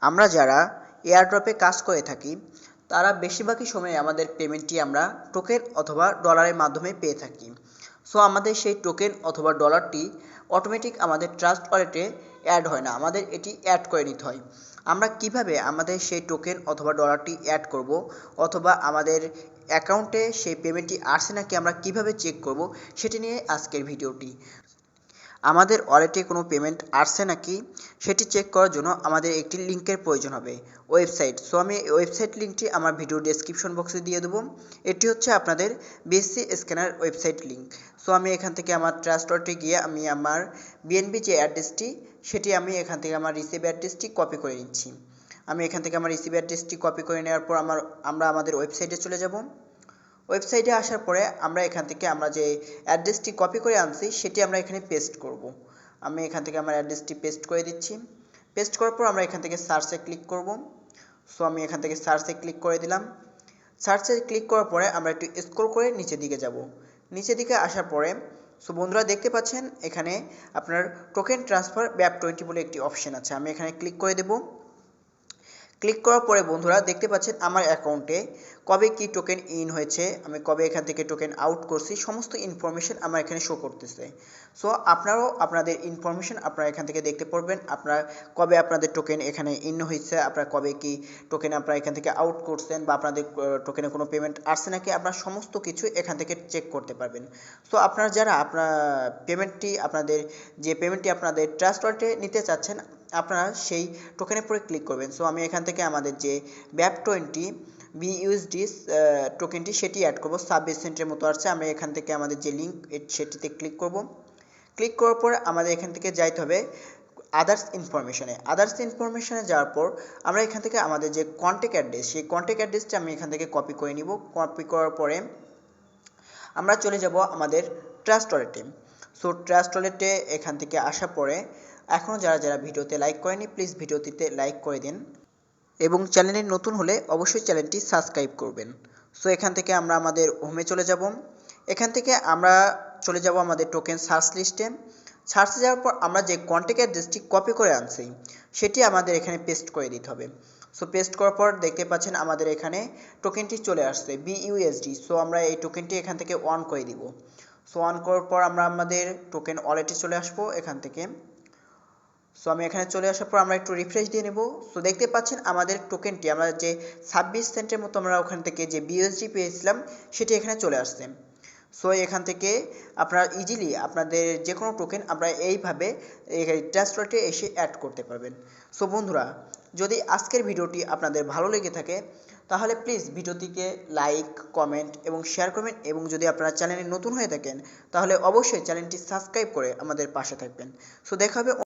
আমরা যারা এয়ারড্রপে কাজ করে থাকি তারা বেশিরভাগই সময় আমাদের পেমেন্টটি আমরা টোকেন অথবা ডলারের মাধ্যমে পেয়ে থাকি। সো আমাদের সেই টোকেন অথবা ডলারটি অটোমেটিক আমাদের ট্রাস্ট ওয়ালেটে অ্যাড হয় না, আমাদের এটি অ্যাড করে নিতে হয়। আমরা কিভাবে আমাদের সেই টোকেন অথবা ডলারটি অ্যাড করব অথবা আমাদের অ্যাকাউন্টে সেই পেমেন্টটি আসছে নাকি আমরা কিভাবে চেক করব, সেটি নিয়ে আজকের ভিডিওটি। আমাদের ওয়ালেটে কোনো পেমেন্ট আসছে নাকি সেটি চেক করার জন্য আমাদের একটি লিঙ্কের প্রয়োজন হবে, ওয়েবসাইট। সো আমি ওয়েবসাইট লিঙ্কটি আমার ভিডিও ডেসক্রিপশন বক্সে দিয়ে দেবো। এটি হচ্ছে আপনাদের BSc scanner website link. So আমি এখান থেকে আমার ট্রাস্ট ওয়ালেটে গিয়ে আমি আমার বিএনবি যে অ্যাড্রেসটি সেটি আমি এখান থেকে আমার রিসিভ অ্যাড্রেসটি কপি করে নিচ্ছি। আমি এখান থেকে আমার রিসিভ অ্যাড্রেসটি কপি করে নেওয়ার পর আমরা আমাদের ওয়েবসাইটে চলে যাব। ওয়েবসাইটে আসার পরে আমরা এখান থেকে আমরা যে অ্যাড্রেসটি কপি করে আনছি সেটি আমরা এখানে পেস্ট করব। আমি এখান থেকে আমার অ্যাড্রেসটি পেস্ট করে দিচ্ছি। পেস্ট করার পর আমরা এখান থেকে সার্চে ক্লিক করব। সো আমি এখান থেকে সার্চে ক্লিক করে দিলাম। সার্চে ক্লিক করার পরে আমরা একটু স্ক্রল করে নিচের দিকে যাব। নিচের দিকে আসার পরে সো বন্ধুরা দেখতে পাচ্ছেন এখানে আপনার টোকেন ট্রান্সফার ব্যাপ 20 বলে একটি অপশন আছে, আমি এখানে ক্লিক করে দেব। ক্লিক করার পরে বন্ধুরা দেখতে পাচ্ছেন আমার অ্যাকাউন্টে কবে কি টোকেন ইন হয়েছে, আমি কবে এখান থেকে টোকেন আউট করছি, সমস্ত ইনফরমেশন আমার এখানে শো করতেছে। সো আপনারাও আপনাদের ইনফরমেশন আপনারা এখান থেকে দেখতে পারবেন, আপনারা কবে আপনাদের টোকেন এখানে ইন হয়েছে, আপনারা কবে কি টোকেন আপনারা এখান থেকে আউট করছেন বা আপনাদের টোকেনে কোনো পেমেন্ট আসছে নাকি, আপনারা সমস্ত কিছু এখান থেকে চেক করতে পারবেন। সো আপনারা যারা আপনার পেমেন্টটি আপনাদের ট্রাস্ট ওয়ালেটে নিতে চাচ্ছেন আপনারা সেই টোকেনের পরে ক্লিক করবেন। সো আমি এখান থেকে আমাদের যে ব্যাপ 20 বিইউএসডি টোকেনটি সেটি অ্যাড করব, 26 সেন্টের মতো আসছে। আমি এখান থেকে আমাদের যে লিঙ্ক সেটিতে ক্লিক করব। ক্লিক করার পর আমাদের এখান থেকে যাইতে হবে আদার্স ইনফরমেশনে যাওয়ার পর আমরা এখান থেকে আমাদের যে কন্ট্যাক্ট অ্যাড্রেস সেই কন্ট্যাক্ট অ্যাড্রেসটা আমি এখান থেকে কপি করে নিব। কপি করার পরে আমরা চলে যাব আমাদের ট্রাস্ট ওয়ালেটে। সো ট্রাস্ট ওয়ালেটে এখান থেকে আসার পরে এখনও যারা ভিডিওতে লাইক করেনি প্লিজ ভিডিওটিতে লাইক করে দিন এবং চ্যানেলে নতুন হলে অবশ্যই চ্যানেলটি সাবস্ক্রাইব করবেন। সো এখান থেকে আমরা আমাদের হোমে চলে যাব। এখান থেকে আমরা চলে যাব আমাদের টোকেন সার্চ লিস্টে। সার্চে যাওয়ার পর আমরা যে কন্ট্যাক্ট অ্যাড্রেসটি কপি করে আনছি সেটি আমাদের এখানে পেস্ট করে দিতে হবে। সো পেস্ট করার পর দেখতে পাচ্ছেন আমাদের এখানে টোকেনটি চলে আসছে বিইউএসডি। সো আমরা এই টোকেনটি এখান থেকে অন করে দিব। সো অন করার পর আমরা আমাদের টোকেন ওয়ালেটে চলে আসবো এখান থেকে। সো আমি এখানে চলে আসার পর আমরা একটু রিফ্রেশ দিয়ে নেব। সো দেখতে পাচ্ছেন আমাদের টোকেনটি আমরা যে 26 সেন্টের মতো আমরা ওখান থেকে যে বিইউএসডি পেয়েছিলাম সেটি এখানে চলে আসছে। সো এখান থেকে আপনারা ইজিলি আপনাদের যে কোনো টোকেন আপনারা এইভাবে ট্রাস্ট ওয়ালেটে এসে অ্যাড করতে পারবেন। সো বন্ধুরা যদি আজকের ভিডিওটি আপনাদের ভালো লেগে থাকে তাহলে প্লিজ ভিডিওটিকে লাইক, কমেন্ট এবং শেয়ার করবেন এবং যদি আপনারা চ্যানেলে নতুন হয়ে থাকেন তাহলে অবশ্যই চ্যানেলটি সাবস্ক্রাইব করে আমাদের পাশে থাকবেন। সো দেখা হবে